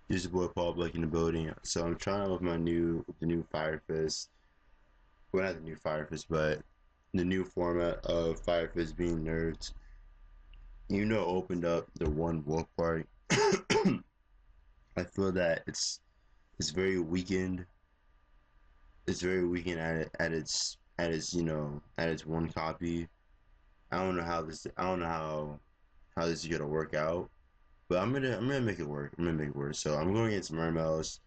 This is boy Paul Blake in the building. So I'm trying out with the new Fire Fist. Well, not the new Fire Fist, but the new format of Fire Fist being nerds. Opened up the one wolf party. I feel that it's very weakened. It's very weakened at its one copy. I don't know how this is gonna work out, but I'm gonna make it work. I'm gonna make it work. So I'm going against Mermails.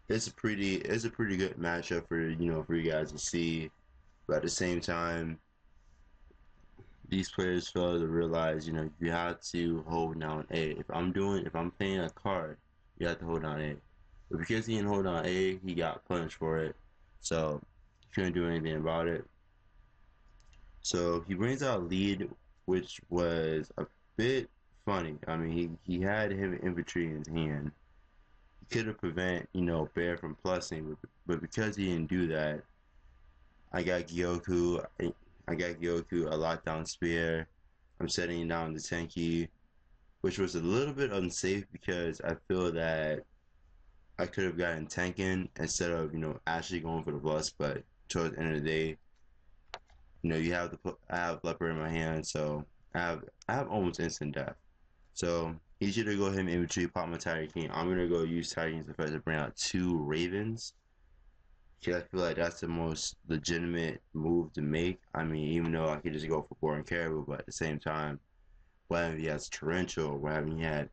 It's a pretty good matchup for for you guys to see. But at the same time, these players fail to realize you have to hold down A. If I'm playing a card, you have to hold down A. But because he didn't hold down A, he got punished for it. So he couldn't do anything about it. So he brings out a lead, which was a bit funny. I mean, he had heavy infantry in his hand. He could have prevent Bear from plussing, but because he didn't do that, I got Gyoku. I got Gyoku a lockdown spear. I'm setting down the Tenki, which was a little bit unsafe because I feel that I could have gotten Tenkin instead of actually going for the plus. But towards the end of the day, I have Leopard in my hand, so I have almost instant death. So easier to go ahead and infantry pop my Tiger King. I'm gonna go use Tiger King's effect to bring out two Ravens. Because I feel like that's the most legitimate move to make. I mean, even though I could just go for Boring Caribou, but at the same time, what happened if he has Torrential? What happened if he had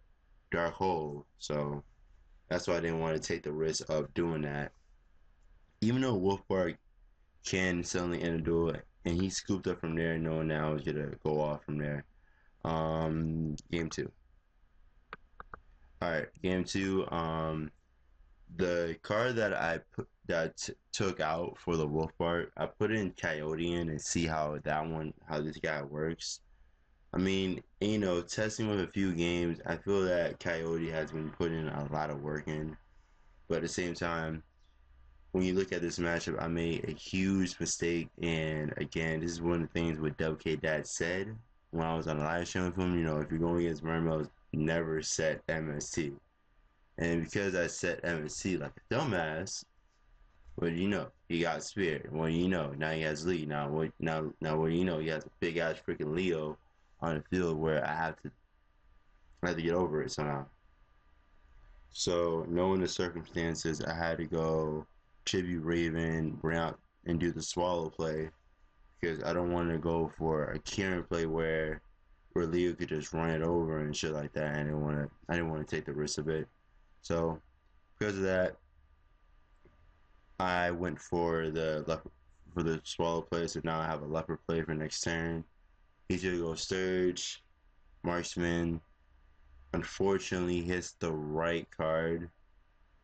Dark Hole? So that's why I didn't want to take the risk of doing that. Even though Wolfbark can suddenly end a duel, and he scooped up from there, knowing that I was gonna go off from there. Game two. All right, game two. The card that took out for the wolf part, I put in Coyote in and see how how this guy works. I mean, testing with a few games, I feel that Coyote has been putting a lot of work in. But at the same time, when you look at this matchup, I made a huge mistake. And again, this is one of the things what WK Dad said when I was on the live stream with him. If you're going against Mermails, never set MST. And because I set MST like a dumbass, what do you know? He got Spear. What do you know? Now he has Lee. Now what do you know? He has a big ass freaking Leo on the field where I have to get over it somehow. So knowing the circumstances, I had to go tribute Raven, bring out and do the swallow play because I don't want to go for a Kieran play where Leo could just run it over and shit like that. I didn't want to take the risk of it. So because of that, I went for the swallow play, so now I have a leopard play for next turn. He's gonna go Sturge, Marksman. Unfortunately, hits the right card,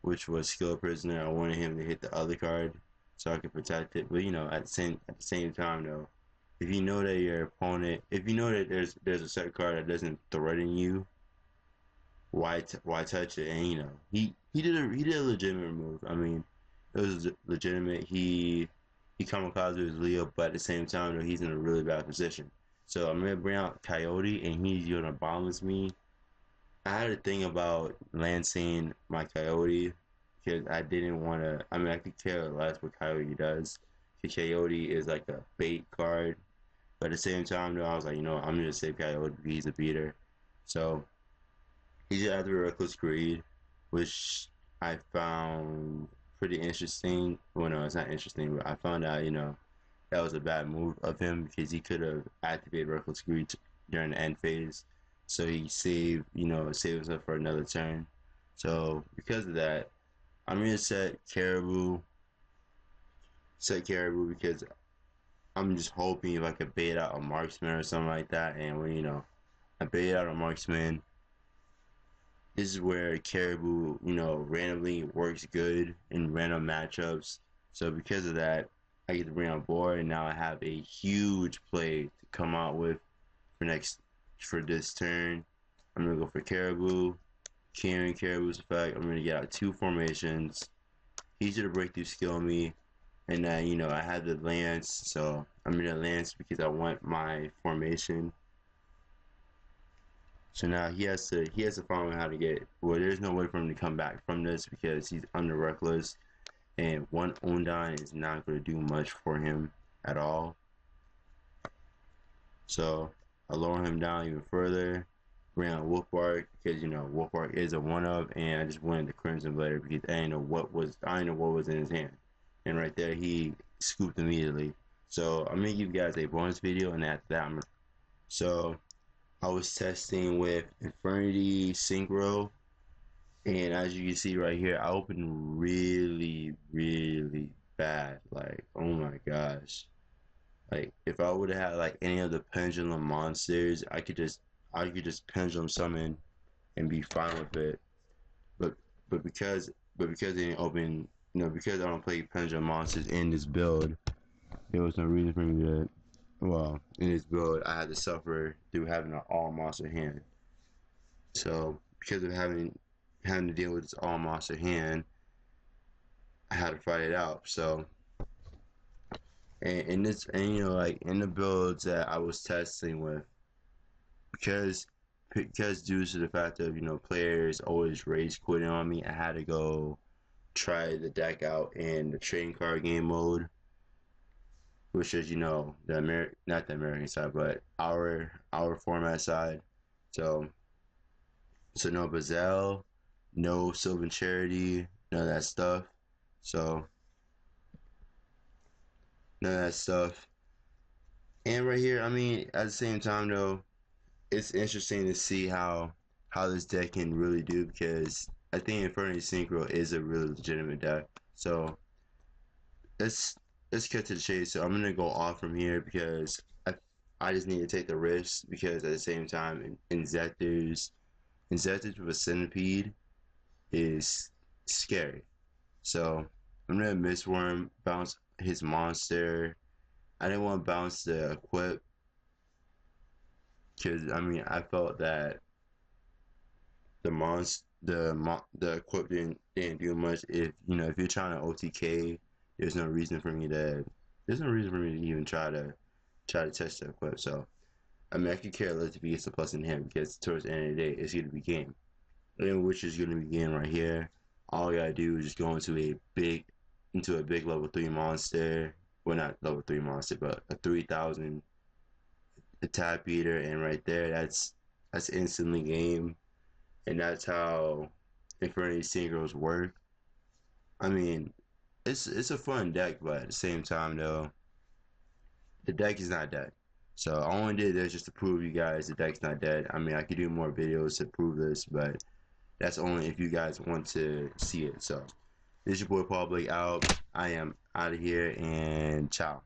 which was Skill Prisoner. I wanted him to hit the other card so I could protect it. But at the same time though, if you know that your opponent, if you know that there's a set card that doesn't threaten you, why touch it? And he did a legitimate move. I mean, it was legitimate. He kamikaze with Leo, but at the same time, though, he's in a really bad position. So I'm gonna bring out Coyote, and he's gonna bombless me. I had a thing about lancing my Coyote because I didn't want to. I mean, I could care less what Coyote does. Because Coyote is like a bait card, but at the same time, though, I was like, I'm gonna save Coyote because he's a beater. So he's after Reckless Greed, which I found pretty interesting. Well, no, it's not interesting, but I found out, that was a bad move of him because he could have activated Reckless Greed during the end phase. So he saved himself for another turn. So because of that, I'm gonna set Caribou because I'm just hoping if I could bait out a marksman or something like that. And when I bait out a marksman, this is where Caribou, randomly works good in random matchups. So because of that, I get to bring on board, and now I have a huge play to come out with for this turn. I'm gonna go for Caribou, carrying Caribou's effect. I'm gonna get out two formations. He's gonna break through skill me, and then I have the lance, so I'm gonna lance because I want my formation. So now he has to find out how to get. Well, there's no way for him to come back from this because he's under reckless, and one Undyne is not going to do much for him at all. So I lower him down even further. Bring out Wolfbark because Wolfbark is a one of, and I just wanted the Crimson Blader because I didn't know what was in his hand, and right there he scooped immediately. So I'm gonna give you guys a bonus video, and after that so I was testing with Infernity Synchro, and as you can see right here, I opened really, really bad. Like, oh my gosh. Like, if I would have had like any of the pendulum monsters, I could just pendulum summon and be fine with it. But but because they didn't open, because I don't play pendulum monsters in this build, there was no reason for me to. Well, in this build, I had to suffer through having an all monster hand. So because of having to deal with this all monster hand, I had to fight it out. So and like in the builds that I was testing with, because due to the fact of players always rage quitting on me, I had to go try the deck out in the trading card game mode, which is not the American side, but our format side. So no Bazel, no Sylvan Charity, none of that stuff. So none of that stuff. And right here, I mean, at the same time though, it's interesting to see how this deck can really do, because I think Infernity Synchro is a really legitimate deck. So let's cut to the chase. So I'm gonna go off from here because I just need to take the risk, because at the same time Inzectors with a Centipede is scary. So I'm gonna Mistworm, bounce his monster. I didn't want to bounce the equip because I felt that the equip didn't do much. If you're trying to OTK, there's no reason for me to even try to touch the equip. So I could care less if he gets a plus in him, because towards the end of the day it's gonna be game. And which is gonna be game right here. All you gotta do is just go into a big level 3 monster. Well, not level 3 monster, but a 3000 attack beater, and right there that's instantly game. And that's how Infernity Synchros work. I mean, it's a fun deck, but at the same time though, the deck is not dead. So I only did this just to prove you guys the deck's not dead. I mean, I could do more videos to prove this, but that's only if you guys want to see it. So this is your boy Paul Blake out. I am out of here, and ciao.